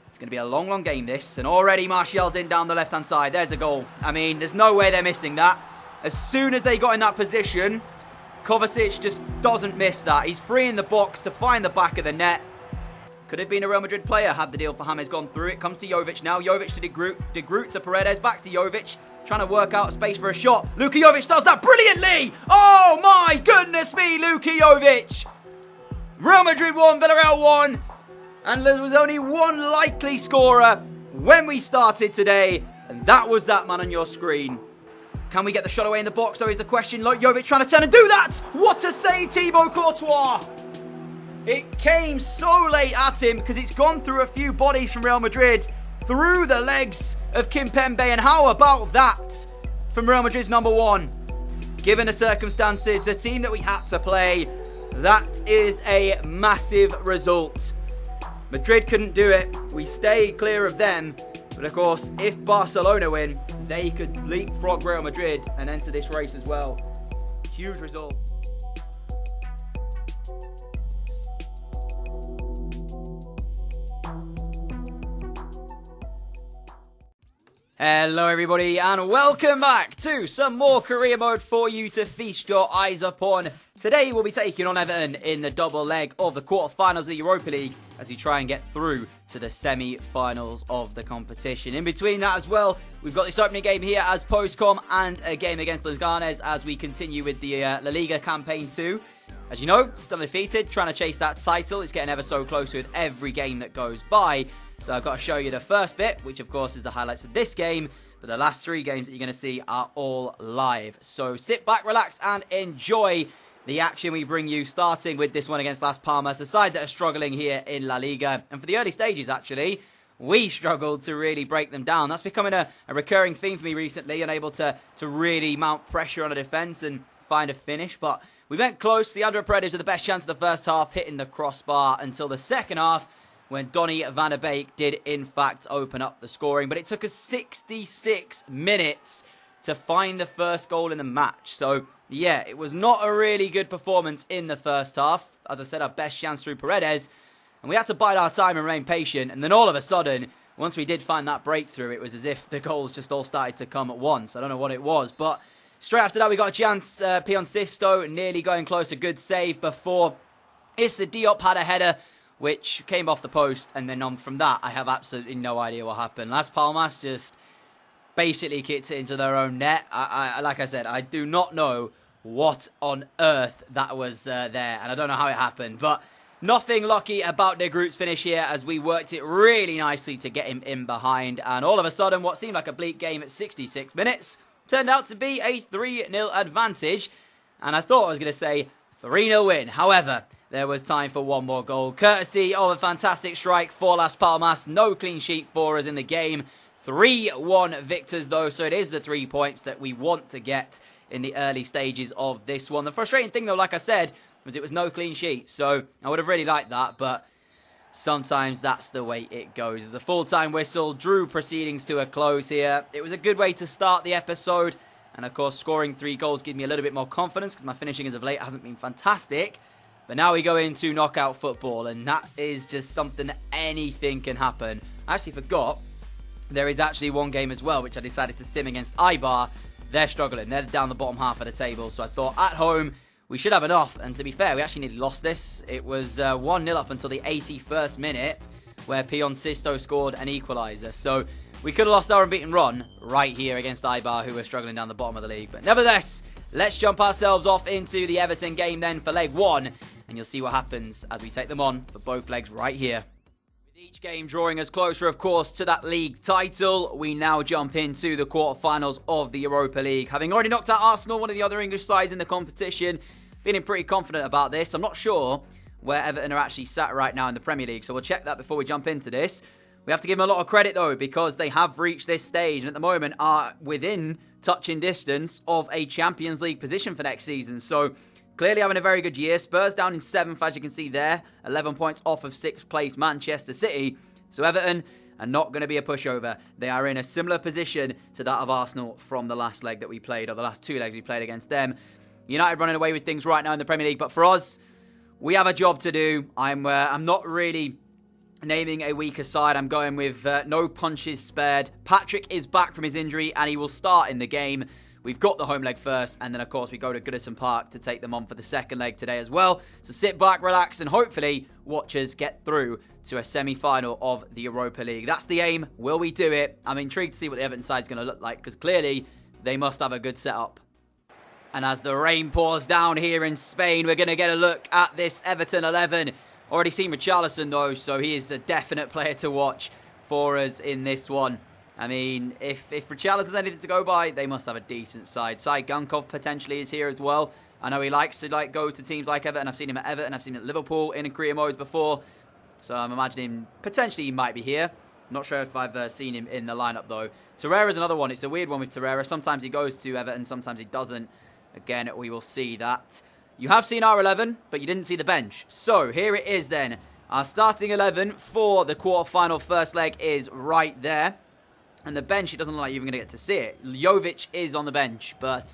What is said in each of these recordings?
It's going to be a long, long game, this. And already Martial's in down the left-hand side. There's the goal. I mean, there's no way they're missing that. As soon as they got in that position, Kovacic just doesn't miss that. He's free in the box to find the back of the net. Could have been a Real Madrid player had the deal for James gone through. It comes to Jovic now. Jovic to De Groot to Paredes. Back to Jovic. Trying to work out a space for a shot. Luka Jovic does that brilliantly. Oh my goodness me, Luka Jovic. Real Madrid 1, Villarreal 1. And there was only one likely scorer when we started today. And that was that man on your screen. Can we get the shot away in the box, though, is the question. Like Jovic trying to turn and do that. What a save, Thibaut Courtois. It came so late at him because it's gone through a few bodies from Real Madrid. Through the legs of Kimpembe. And how about that from Real Madrid's number 1? Given the circumstances, the team that we had to play, that is a massive result. Madrid couldn't do it. We stay clear of them. But of course, if Barcelona win, they could leapfrog Real Madrid and enter this race as well. Huge result. Hello everybody and welcome back to some more career mode for you to feast your eyes upon. Today we'll be taking on Everton in the double leg of the quarterfinals of the Europa League as we try and get through to the semi-finals of the competition. In between that as well, we've got this opening game here as Postcom and a game against Leganes as we continue with the La Liga campaign 2. As you know, still undefeated, trying to chase that title. It's getting ever so close with every game that goes by. So I've got to show you the first bit, which of course is the highlights of this game. But the last 3 games that you're going to see are all live. So sit back, relax and enjoy the action we bring you, starting with this one against Las Palmas, a side that are struggling here in La Liga. And for the early stages, actually, we struggled to really break them down. That's becoming a recurring theme for me recently, unable to really mount pressure on a defence and find a finish. But we went close. The Under Paredes with the best chance of the first half, hitting the crossbar until the second half, when Donny van der Beek did, in fact, open up the scoring. But it took us 66 minutes to find the first goal in the match. So, yeah, it was not a really good performance in the first half. As I said, our best chance through Paredes. And we had to bide our time and remain patient. And then all of a sudden, once we did find that breakthrough, it was as if the goals just all started to come at once. I don't know what it was. But straight after that, we got a chance. Pion Sisto nearly going close. A good save before Issa Diop had a header, which came off the post, and then on from that, I have absolutely no idea what happened. Las Palmas just basically kicked it into their own net. Like I said, I do not know what on earth that was there, and I don't know how it happened, but nothing lucky about De Groot's finish here, as we worked it really nicely to get him in behind, and all of a sudden, what seemed like a bleak game at 66 minutes turned out to be a 3-0 advantage, and I thought I was going to say 3-0 win. However, there was time for one more goal, courtesy of a fantastic strike for Las Palmas. No clean sheet for us in the game. 3-1 victors, though, so it is the 3 points that we want to get in the early stages of this one. The frustrating thing, though, like I said, was it was no clean sheet, so I would have really liked that, but sometimes that's the way it goes. As a full-time whistle drew proceedings to a close here. It was a good way to start the episode, and of course, scoring 3 goals gives me a little bit more confidence, because my finishing as of late hasn't been fantastic. But now we go into knockout football, and that is just something that anything can happen. I actually forgot there is actually one game as well, which I decided to sim against Eibar. They're struggling. They're down the bottom half of the table. So I thought, at home, we should have enough. And to be fair, we actually nearly lost this. It was 1-0 up until the 81st minute, where Pion Sisto scored an equaliser. So we could have lost our unbeaten run right here against Eibar, who were struggling down the bottom of the league. But nevertheless, let's jump ourselves off into the Everton game then for leg 1. And you'll see what happens as we take them on for both legs right here. With each game drawing us closer, of course, to that league title, we now jump into the quarterfinals of the Europa League. Having already knocked out Arsenal, one of the other English sides in the competition, feeling pretty confident about this. I'm not sure where Everton are actually sat right now in the Premier League, so we'll check that before we jump into this. We have to give them a lot of credit, though, because they have reached this stage and at the moment are within touching distance of a Champions League position for next season. So clearly having a very good year. Spurs down in 7th, as you can see there. 11 points off of 6th place Manchester City. So Everton are not going to be a pushover. They are in a similar position to that of Arsenal from the last leg that we played, or the last 2 legs we played against them. United running away with things right now in the Premier League. But for us, we have a job to do. I'm not really naming a weaker side, I'm going with no punches spared. Patrick is back from his injury, and he will start in the game. We've got the home leg first, and then, of course, we go to Goodison Park to take them on for the second leg today as well. So sit back, relax, and hopefully watch us get through to a semi-final of the Europa League. That's the aim. Will we do it? I'm intrigued to see what the Everton side is going to look like, because clearly they must have a good setup. And as the rain pours down here in Spain, we're going to get a look at this Everton 11. Already seen Richarlison, though, so he is a definite player to watch for us in this one. I mean, if Richarlison's anything to go by, they must have a decent side. Gankov potentially is here as well. I know he likes to go to teams like Everton. I've seen him at Everton. I've seen him at Liverpool in career modes before. So I'm imagining potentially he might be here. Not sure if I've seen him in the lineup, though. Torreira's another one. It's a weird one with Torreira. Sometimes he goes to Everton, sometimes he doesn't. Again, we will see that. You have seen our 11, but you didn't see the bench. So here it is then. Our starting 11 for the quarterfinal first leg is right there. And the bench, it doesn't look like you're even going to get to see it. Jovic is on the bench, but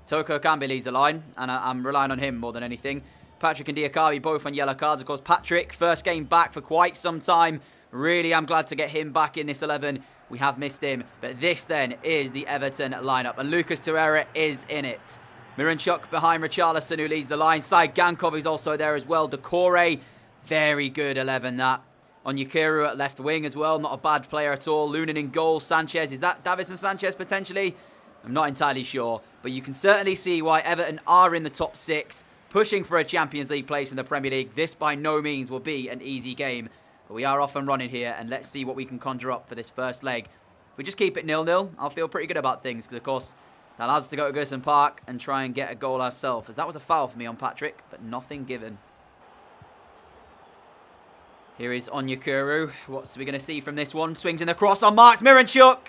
Toko Kambi leads the line, and I'm relying on him more than anything. Patrick and Diakabi both on yellow cards. Of course, Patrick, first game back for quite some time. Really, I'm glad to get him back in this 11. We have missed him, but this then is the Everton lineup, and Lucas Torreira is in it. Miranchuk behind Richarlison, who leads the line. Gankov is also there as well. Decore, very good 11 that. Onyekuru at left wing as well, not a bad player at all. Lunin in goal. Sanchez, is that Davison Sanchez potentially? I'm not entirely sure, but you can certainly see why Everton are in the top 6, pushing for a Champions League place in the Premier League. This by no means will be an easy game, but we are off and running here, and let's see what we can conjure up for this first leg. If we just keep it 0-0, I'll feel pretty good about things, because of course that allows us to go to Goodison Park and try and get a goal ourselves, as that was a foul for me on Patrick, but nothing given. Here is Onyekuru. What's we going to see from this one? Swings in the cross on Mark Miranchuk.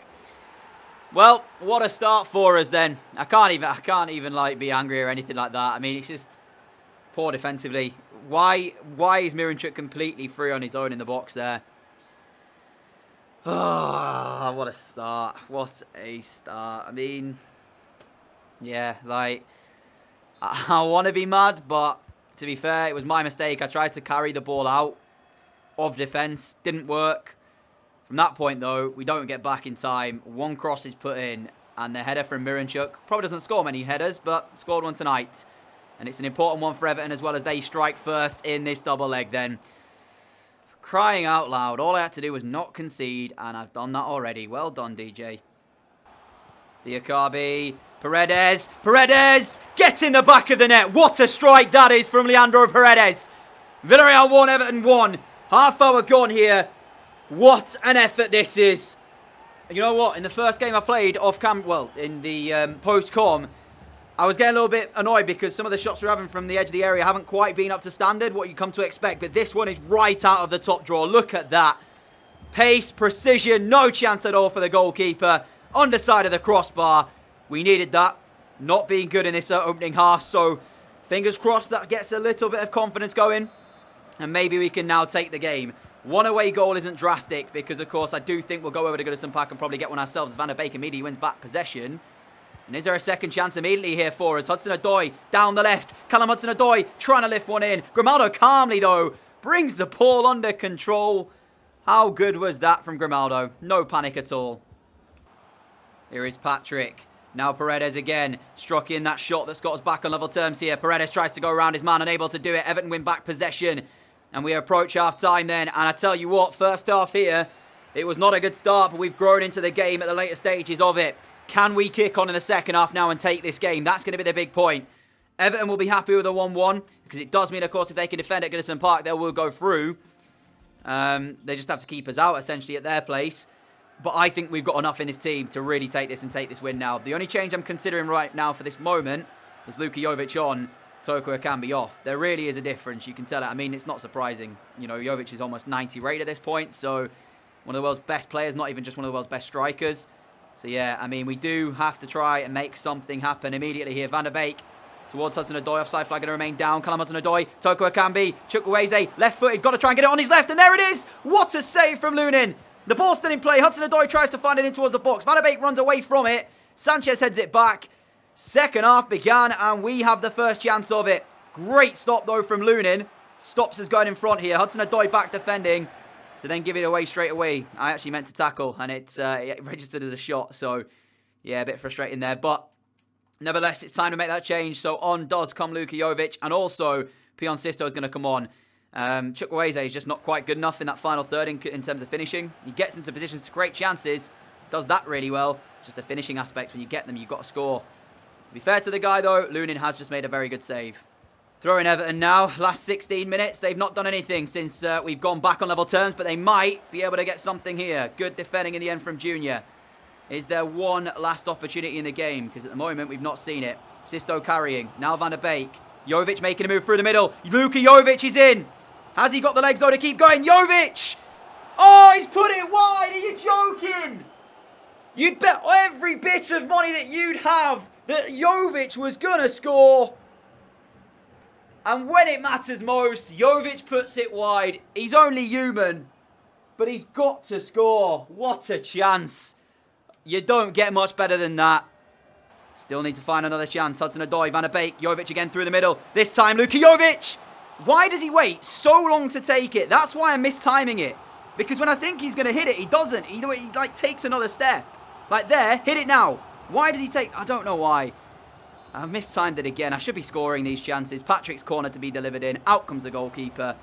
Well, what a start for us then. I can't even like be angry or anything like that. I mean, it's just poor defensively. Why is Miranchuk completely free on his own in the box there? Oh, what a start. What a start. I mean, yeah, like, I want to be mad, but to be fair, it was my mistake. I tried to carry the ball out of defence. Didn't work. From that point, though, we don't get back in time. One cross is put in, and the header from Miranchuk probably doesn't score many headers, but scored one tonight. And it's an important one for Everton, as well as they strike first in this double leg then. Crying out loud, all I had to do was not concede, and I've done that already. Well done, DJ. Diakabi, Paredes, get in the back of the net. What a strike that is from Leandro Paredes. Villarreal 1, Everton 1. Half hour gone here. What an effort this is. You know what? In the first game I played off cam, well, in the post-com, I was getting a little bit annoyed because some of the shots we're having from the edge of the area haven't quite been up to standard, what you come to expect. But this one is right out of the top drawer. Look at that. Pace, precision, no chance at all for the goalkeeper. Underside of the crossbar. We needed that. Not being good in this opening half. So, fingers crossed that gets a little bit of confidence going. And maybe we can now take the game. One away goal isn't drastic because, of course, I do think we'll go over to Goodison Park and probably get one ourselves. Van der Beek immediately wins back possession. And is there a second chance immediately here for us? Hudson-Odoi down the left. Callum Hudson-Odoi trying to lift one in. Grimaldo calmly, though, brings the ball under control. How good was that from Grimaldo? No panic at all. Here is Patrick. Now Paredes again, struck in that shot that's got us back on level terms here. Paredes tries to go around his man, unable to do it. Everton win back possession. And we approach half-time then. And I tell you what, first half here, it was not a good start, but we've grown into the game at the later stages of it. Can we kick on in the second half now and take this game? That's going to be the big point. Everton will be happy with a 1-1, because it does mean, of course, if they can defend at Goodison Park, they will go through. They just have to keep us out, essentially, at their place. But I think we've got enough in this team to really take this and take this win now. The only change I'm considering right now for this moment is Luka Jovic on, Toko Ekambi off. There really is a difference. You can tell it. I mean, it's not surprising. You know, Jovic is almost 90 rated at this point. So, one of the world's best players, not even just one of the world's best strikers. So, yeah, I mean, we do have to try and make something happen immediately here. Van der Beek towards Hudson-Odoi. Offside flag going to remain down. Callum Hudson-Odoi. Toko Ekambi. Chukwueze. Left-footed. Got to try and get it on his left. And there it is. What a save from Lunin. The ball's still in play. Hudson-Odoi tries to find it in towards the box. Van der Beek runs away from it. Sanchez heads it back. Second half began, and we have the first chance of it. Great stop, though, from Lunin. Stops us going in front here. Hudson-Odoi back defending. to then give it away straight away. I actually meant to tackle, and it registered as a shot. So, yeah, a bit frustrating there. But nevertheless, it's time to make that change. So on does come Luka Jovic, and also Pion Sisto is going to come on. Chukwueze is just not quite good enough in that final third in terms of finishing. He gets into positions to create chances, does that really well. Just the finishing aspect, when you get them, you've got to score. To be fair to the guy, though, Lunin has just made a very good save. Throwing Everton now. Last 16 minutes. They've not done anything since we've gone back on level terms, but they might be able to get something here. Good defending in the end from Junior. Is there one last opportunity in the game? Because at the moment, we've not seen it. Sisto carrying. Now Van der Beek. Jovic making a move through the middle. Luka Jovic is in. Has he got the legs, though, to keep going? Jovic! Oh, he's put it wide. Are you joking? You'd bet every bit of money that you'd have that Jovic was going to score. And when it matters most, Jovic puts it wide. He's only human, but he's got to score. What a chance. You don't get much better than that. Still need to find another chance. Hudson-Odoi, Van der Beek, Jovic again through the middle. This time, Luka Jovic. Why does he wait so long to take it? That's why I'm mistiming it. Because when I think he's going to hit it, he doesn't. He like takes another step. Like there, hit it now. Why does he take... I don't know why. I've mistimed it again. I should be scoring these chances. Patrick's corner to be delivered in. Out comes the goalkeeper.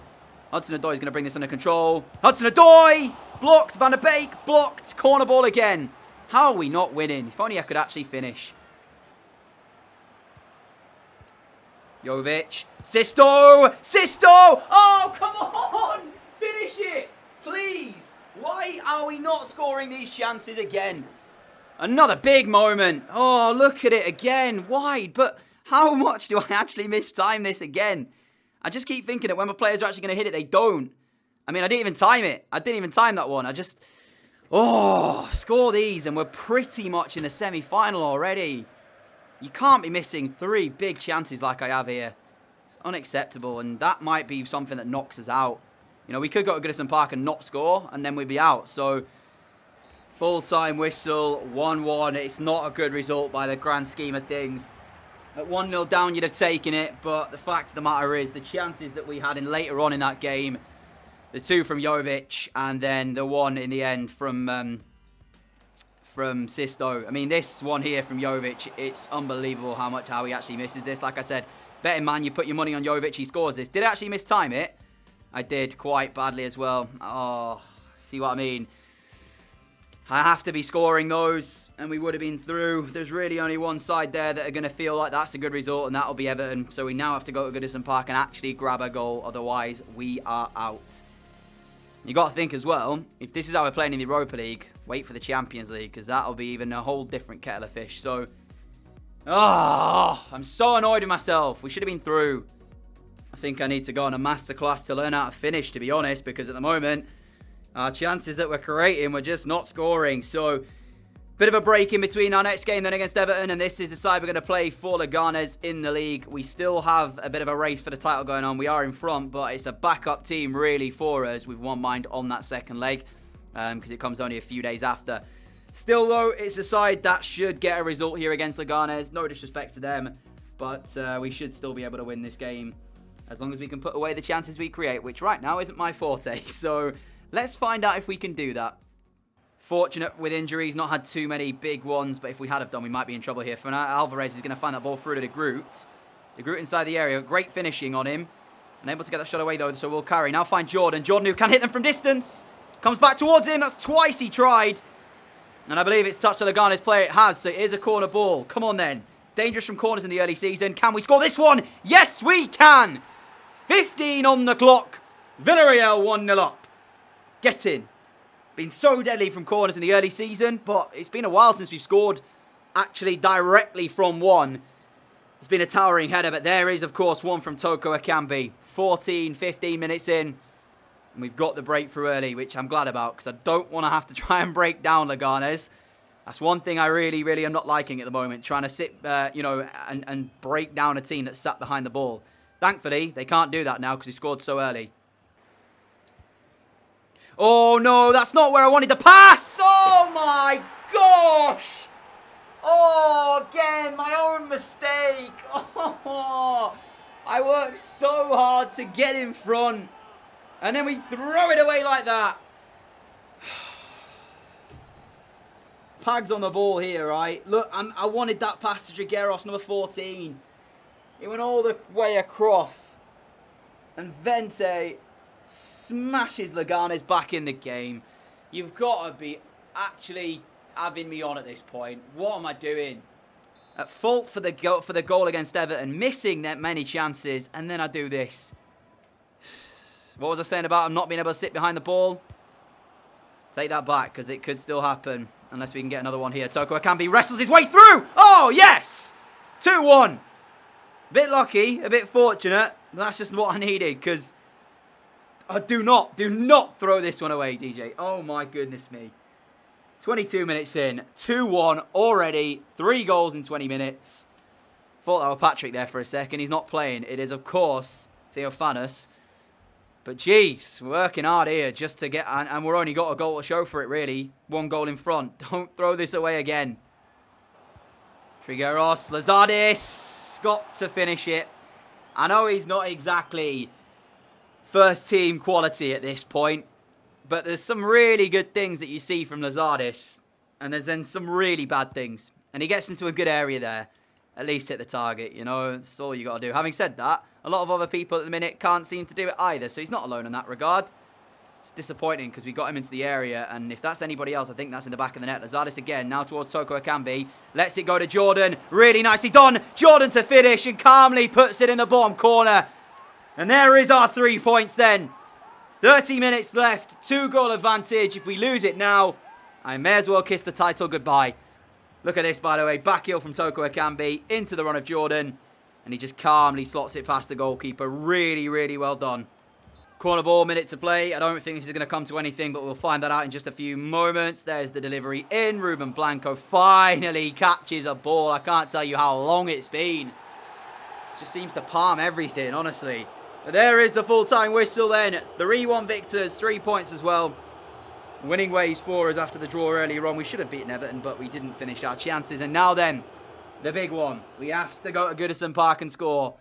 Hudson-Odoi is going to bring this under control. Hudson-Odoi! Blocked. Van der Beek. Blocked. Corner ball again. How are we not winning? If only I could actually finish. Jovic. Sisto! Sisto! Oh, come on! Finish it! Please! Why are we not scoring these chances again? Another big moment. Oh, look at it again. Wide. But how much do I actually mistime this again? I just keep thinking that when my players are actually going to hit it, they don't. I mean, I didn't even time it. I didn't even time that one. I just... Oh, score these and we're pretty much in the semi-final already. You can't be missing 3 big chances like I have here. It's unacceptable, and that might be something that knocks us out. You know, we could go to Goodison Park and not score, and then we'd be out. So... Full-time whistle, 1-1. It's not a good result by the grand scheme of things. At 1-0 down, you'd have taken it. But the fact of the matter is, the chances that we had in later on in that game, the 2 from Jovic, and then the 1 in the end from Sisto. I mean, this one here from Jovic, it's unbelievable how he actually misses this. Like I said, betting man, you put your money on Jovic, he scores this. Did I actually mistime it? I did quite badly as well. Oh, see what I mean? I have to be scoring those, and we would have been through. There's really only one side there that are going to feel like that's a good result, and that'll be Everton. So we now have to go to Goodison Park and actually grab a goal. Otherwise, we are out. You got to think as well, if this is how we're playing in the Europa League, wait for the Champions League, because that'll be even a whole different kettle of fish. So, I'm so annoyed with myself. We should have been through. I think I need to go on a masterclass to learn how to finish, to be honest, because at the moment... our chances that we're creating, we're just not scoring. So, bit of a break in between our next game then against Everton. And this is the side we're going to play for Leganes in the league. We still have a bit of a race for the title going on. We are in front, but it's a backup team really for us with one mind on that second leg. Because it comes only a few days after. Still, though, it's a side that should get a result here against Leganes. No disrespect to them. But we should still be able to win this game. As long as we can put away the chances we create. Which right now isn't my forte. So... let's find out if we can do that. Fortunate with injuries, not had too many big ones, but if we had have done, we might be in trouble here. For now, Alvarez is going to find that ball through to De Groot. De Groot inside the area, great finishing on him. Unable to get that shot away though, so we'll carry. Now find Jordan. Jordan who can hit them from distance. Comes back towards him, that's twice he tried. And I believe it's touched to Leganes player, it has, so it is a corner ball. Come on then. Dangerous from corners in the early season. Can we score this one? Yes, we can! 15 on the clock. Villarreal 1-0 up. Get in. Been so deadly from corners in the early season, but it's been a while since we've scored actually directly from one. It's been a towering header, but there is, of course, one from Toko Akambi. 14, 15 minutes in, and we've got the breakthrough early, which I'm glad about, because I don't want to have to try and break down Leganes. That's one thing I really am not liking at the moment, trying to sit, and break down a team that's sat behind the ball. Thankfully, they can't do that now because we scored so early. Oh, no, that's not where I wanted to pass. Oh, my gosh. Oh, again, my own mistake. Oh, I worked so hard to get in front. And then we throw it away like that. Pags on the ball here, right? Look, I wanted that pass to Trigueros, number 14. It went all the way across. And Vente smashes Leganes back in the game. You've got to be actually having me on at this point. What am I doing? At fault for the goal against Everton, missing that many chances, and then I do this. What was I saying about not being able to sit behind the ball? Take that back, because it could still happen, unless we can get another one here. Toko Akambi wrestles his way through! Oh, yes! 2-1. A bit lucky, a bit fortunate, but that's just what I needed, because do not throw this one away, DJ. Oh, my goodness me. 22 minutes in, 2-1 already, 3 goals in 20 minutes. Thought that was Patrick there for a second. He's not playing. It is, of course, Theophanos. But, geez, we're working hard here just to get... And we're only got a goal to show for it, really. 1 goal in front. Don't throw this away again. Trigueros, Lazardis. Got to finish it. I know he's not exactly first team quality at this point. But there's some really good things that you see from Lazardis. And there's then some really bad things. And he gets into a good area there. At least hit the target, you know. That's all you got to do. Having said that, a lot of other people at the minute can't seem to do it either. So he's not alone in that regard. It's disappointing because we got him into the area. And if that's anybody else, I think that's in the back of the net. Lazardis again, now towards Toko Akambi. Lets it go to Jordan. Really nicely done. Jordan to finish and calmly puts it in the bottom corner. And there is our 3 points then. 30 minutes left. 2-goal advantage. If we lose it now, I may as well kiss the title goodbye. Look at this, by the way. Back heel from Toko Akambi into the run of Jordan. And he just calmly slots it past the goalkeeper. Really, really well done. Corner ball, minute to play. I don't think this is going to come to anything, but we'll find that out in just a few moments. There's the delivery in. Ruben Blanco finally catches a ball. I can't tell you how long it's been. It just seems to palm everything, honestly. But there is the full-time whistle then. 3-1 victors, 3 points as well. Winning ways for us after the draw earlier on. We should have beaten Everton, but we didn't finish our chances. And now then, the big one. We have to go to Goodison Park and score.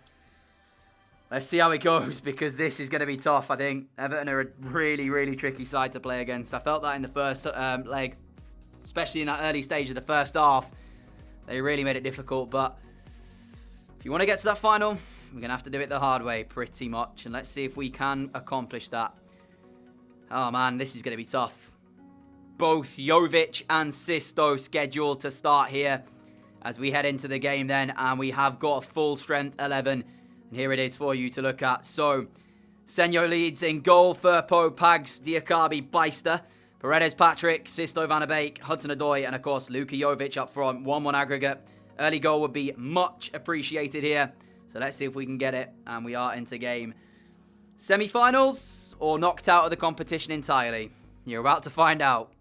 Let's see how it goes, because this is going to be tough, I think. Everton are a really, really tricky side to play against. I felt that in the first leg, especially in that early stage of the first half. They really made it difficult, but if you want to get to that final, we're going to have to do it the hard way, pretty much. And let's see if we can accomplish that. Oh, man, this is going to be tough. Both Jovic and Sisto scheduled to start here as we head into the game then. And we have got a full strength 11. And here it is for you to look at. So, Senyo leads in goal. Firpo, Pags, Diakabi, Beister. Paredes, Patrick, Sisto, Van der Beek, Hudson-Odoi, and of course, Luka Jovic up front. 1-1 aggregate. Early goal would be much appreciated here. So let's see if we can get it. And we are into game. Semi-finals or knocked out of the competition entirely? You're about to find out.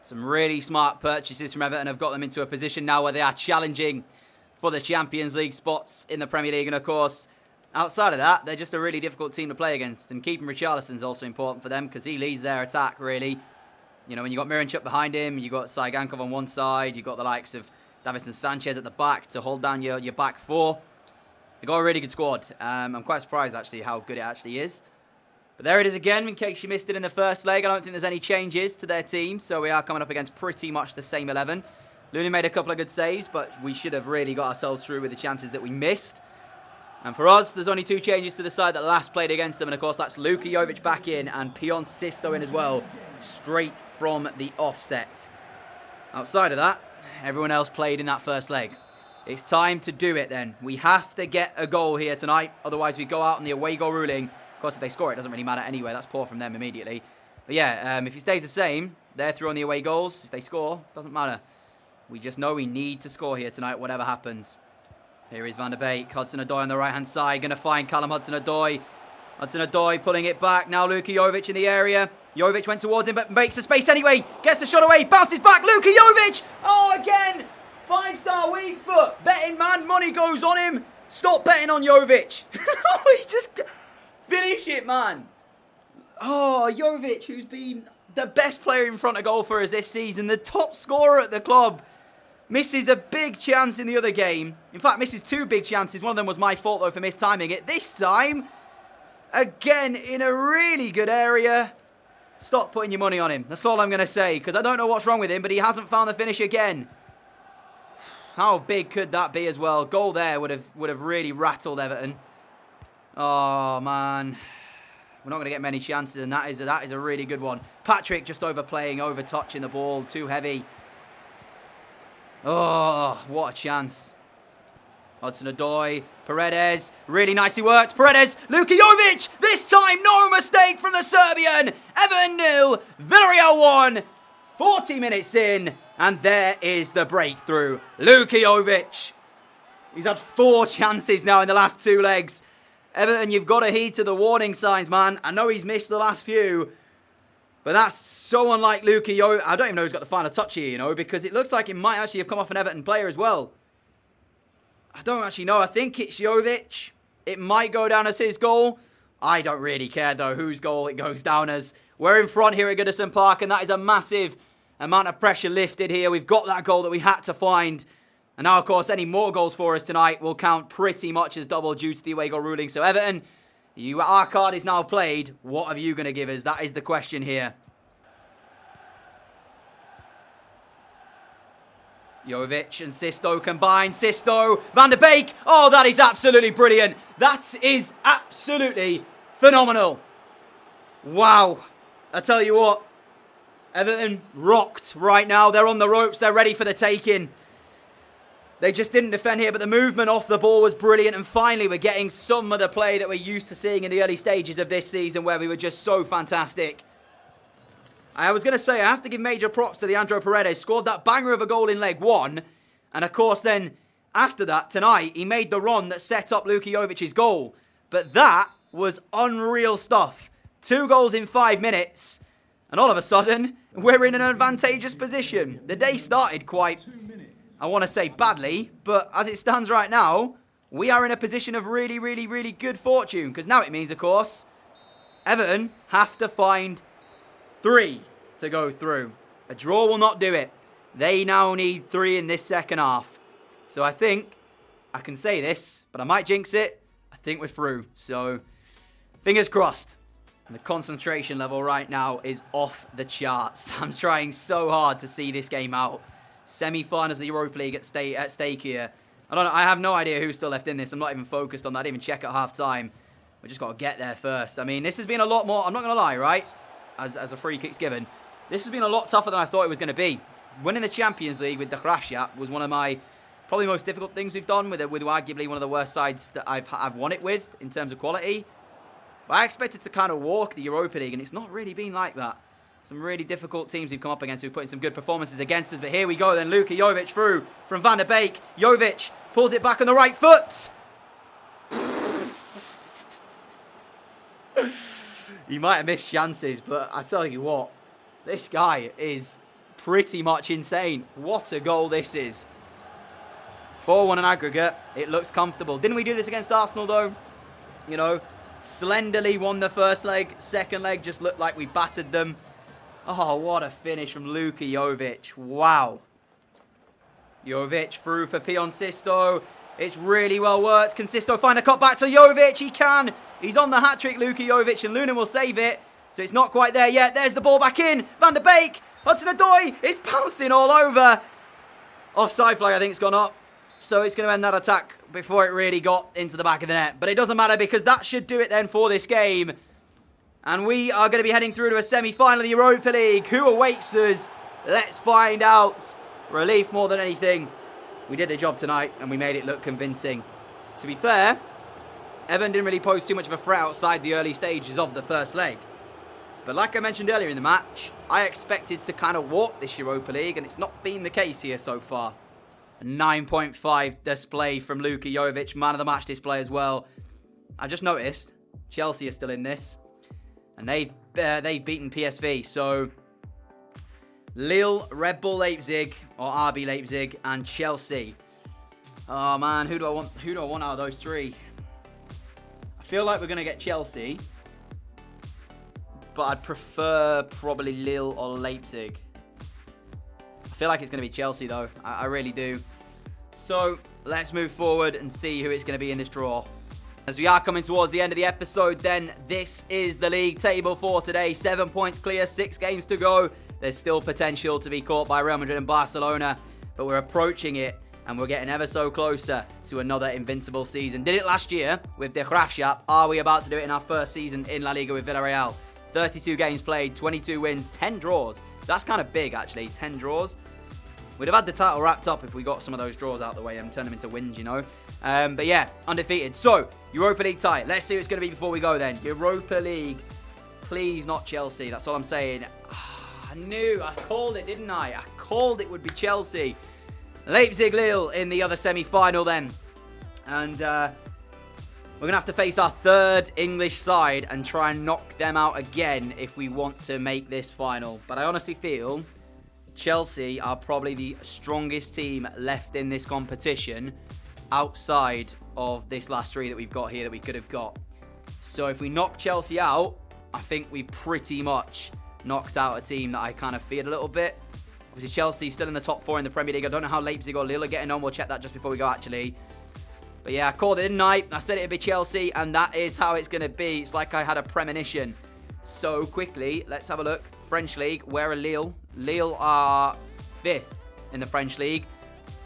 Some really smart purchases from Everton have got them into a position now where they are challenging for the Champions League spots in the Premier League. And of course, outside of that, they're just a really difficult team to play against. And keeping Richarlison is also important for them because he leads their attack, really. You know, when you've got Miranchuk behind him, you've got Saigankov on one side, you've got the likes of Davison Sanchez at the back to hold down your back four. They've got a really good squad. I'm quite surprised, actually, how good it actually is. But there it is again, in case you missed it in the first leg. I don't think there's any changes to their team, so we are coming up against pretty much the same 11. Looney made a couple of good saves, but we should have really got ourselves through with the chances that we missed. And for us, there's only 2 changes to the side that last played against them, and of course that's Luka Jovic back in and Pion Sisto in as well, straight from the offset. Outside of that, everyone else played in that first leg. It's time to do it then. We have to get a goal here tonight, otherwise we go out on the away goal ruling. Of course, if they score, it doesn't really matter anyway. That's poor from them immediately. But yeah, if it stays the same, they're through on the away goals. If they score, doesn't matter. We just know we need to score here tonight, whatever happens. Here is Van der Beek. Hudson-Odoi on the right-hand side. Going to find Callum Hudson-Odoi. Hudson-Odoi pulling it back. Now Luka Jovic in the area. Jovic went towards him, but makes the space anyway. Gets the shot away. Bounces back. Luka Jovic. Oh, again. 5-star weak foot. Betting man. Money goes on him. Stop betting on Jovic. He just... Finish it, man. Oh, Jovic, who's been the best player in front of goal for us this season, the top scorer at the club, misses a big chance in the other game. In fact, misses 2 big chances. One of them was my fault, though, for mistiming it. This time, again, in a really good area. stop putting your money on him. That's all I'm going to say, because I don't know what's wrong with him, but he hasn't found the finish again. How big could that be as well? Goal there would have really rattled Everton. Oh, man. We're not going to get many chances, and that is a really good one. Patrick just overplaying, over-touching the ball, too heavy. Oh, what a chance. Hudson-Odoi, Paredes, really nicely worked. Paredes, Luka Jovic, this time no mistake from the Serbian. Everton 0, Villarreal 1, 40 minutes in, and there is the breakthrough. Luka Jovic, he's had 4 chances now in the last 2 legs. Everton, you've got to heed to the warning signs, man. I know he's missed the last few, but that's so unlike Luka Jovic. I don't even know who's got the final touch here, you know, because it looks like it might actually have come off an Everton player as well. I don't actually know. I think it's Jovic. It might go down as his goal. I don't really care, though, whose goal it goes down as. We're in front here at Goodison Park, and that is a massive amount of pressure lifted here. We've got that goal that we had to find. And now, of course, any more goals for us tonight will count pretty much as double due to the away goal ruling. So, Everton, our card is now played. What are you going to give us? That is the question here. Jovic and Sisto combine. Sisto, Van der Beek. Oh, that is absolutely brilliant. That is absolutely phenomenal. Wow. I tell you what, Everton rocked right now. They're on the ropes. They're ready for the taking. They just didn't defend here, but the movement off the ball was brilliant. And finally, we're getting some of the play that we're used to seeing in the early stages of this season where we were just so fantastic. I was going to say, I have to give major props to Leandro Paredes. Scored that banger of a goal in leg 1. And of course, then after that, tonight, he made the run that set up Luka Jovic's goal. But that was unreal stuff. 2 goals in 5 minutes. And all of a sudden, we're in an advantageous position. The day started quite, I want to say badly, but as it stands right now, we are in a position of really, really, really good fortune. Because now it means, of course, Everton have to find 3 to go through. A draw will not do it. They now need 3 in this second half. So I think I can say this, but I might jinx it. I think we're through. So fingers crossed. And the concentration level right now is off the charts. I'm trying so hard to see this game out. Semi-finals of the Europa League at stake here. I have no idea who's still left in this. I'm not even focused on that. I didn't even check at half-time. We just got to get there first. I mean, this has been a lot more, I'm not going to lie, right? As a free kick's given. This has been a lot tougher than I thought it was going to be. Winning the Champions League with the Graafschap was one of my probably most difficult things we've done with arguably one of the worst sides that I've won it with in terms of quality. But I expected to kind of walk the Europa League, and it's not really been like that. Some really difficult teams we've come up against who've put in some good performances against us. But here we go then. Luka Jovic through from Van der Beek. Jovic pulls it back on the right foot. He might have missed chances, but I tell you what, this guy is pretty much insane. What a goal this is. 4-1 in aggregate. It looks comfortable. Didn't we do this against Arsenal, though? You know, slenderly won the first leg. Second leg just looked like we battered them. Oh, what a finish from Luka Jovic. Wow. Jovic through for Pion Sisto. It's really well worked. Can Sisto find a cut back to Jovic? He can. He's on the hat-trick, Luka Jovic, and Lunin will save it. So it's not quite there yet. There's the ball back in. Van der Beek. Hudson-Odoi is bouncing all over. Offside flag, I think it's gone up. So it's going to end that attack before it really got into the back of the net. But it doesn't matter because that should do it then for this game. And we are going to be heading through to a semi-final of the Europa League. Who awaits us? Let's find out. Relief more than anything. We did the job tonight and we made it look convincing. To be fair, Everton didn't really pose too much of a threat outside the early stages of the first leg. But like I mentioned earlier in the match, I expected to kind of walk this Europa League, and it's not been the case here so far. A 9.5 display from Luka Jovic, man of the match display as well. I just noticed Chelsea are still in this, and they've beaten PSV. So Lille, Red Bull Leipzig, or RB Leipzig, and Chelsea. Oh man, who do I want? Who do I want out of those 3? I feel like we're gonna get Chelsea, but I'd prefer probably Lille or Leipzig. I feel like it's going to be Chelsea, though. I really do. So, let's move forward and see who it's going to be in this draw. As we are coming towards the end of the episode, then this is the league table for today. 7 points clear, 6 games to go. There's still potential to be caught by Real Madrid and Barcelona, but we're approaching it, and we're getting ever so closer to another invincible season. Did it last year with the Graafschap. Are we about to do it in our first season in La Liga with Villarreal? 32 games played, 22 wins, 10 draws. That's kind of big, actually, 10 draws. We'd have had the title wrapped up if we got some of those draws out the way and turned them into wins, you know. But yeah, undefeated. So, Europa League tie. Let's see what it's going to be before we go then. Europa League. Please not Chelsea. That's all I'm saying. I called it, didn't I? I called it would be Chelsea. Leipzig Lille in the other semi-final then. And we're going to have to face our third English side and try and knock them out again if we want to make this final. But I honestly feel Chelsea are probably the strongest team left in this competition outside of this last three that we've got here that we could have got. So if we knock Chelsea out, I think we've pretty much knocked out a team that I kind of feared a little bit. Obviously, Chelsea still in the top 4 in the Premier League. I don't know how Leipzig or Lille are getting on. We'll check that just before we go, actually. But yeah, I called it, didn't I? I said it'd be Chelsea, and that is how it's going to be. It's like I had a premonition. So quickly, let's have a look. French League, where are Lille? Lille are 5th in the French League.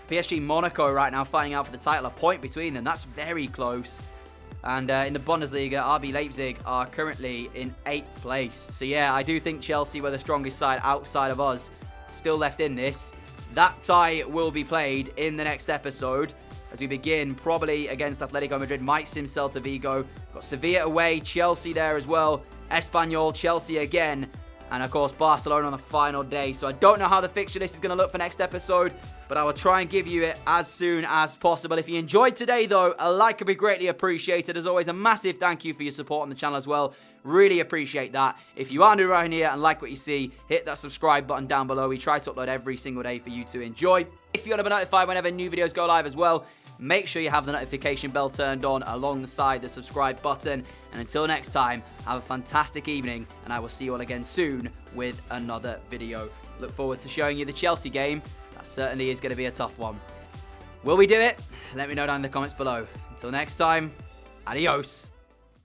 PSG Monaco right now fighting out for the title. A point between them. That's very close. And in the Bundesliga, RB Leipzig are currently in 8th place. So yeah, I do think Chelsea were the strongest side outside of us. Still left in this. That tie will be played in the next episode as we begin probably against Atletico Madrid. Might sim Celta Vigo. Got Sevilla away, Chelsea there as well. Espanyol, Chelsea again. And of course, Barcelona on the final day. So I don't know how the fixture list is going to look for next episode, but I will try and give you it as soon as possible. If you enjoyed today, though, a like would be greatly appreciated. As always, a massive thank you for your support on the channel as well. Really appreciate that. If you are new around here and like what you see, hit that subscribe button down below. We try to upload every single day for you to enjoy. If you want to be notified whenever new videos go live as well, make sure you have the notification bell turned on alongside the subscribe button. And until next time, have a fantastic evening, and I will see you all again soon with another video. Look forward to showing you the Chelsea game. That certainly is going to be a tough one. Will we do it? Let me know down in the comments below. Until next time, adios.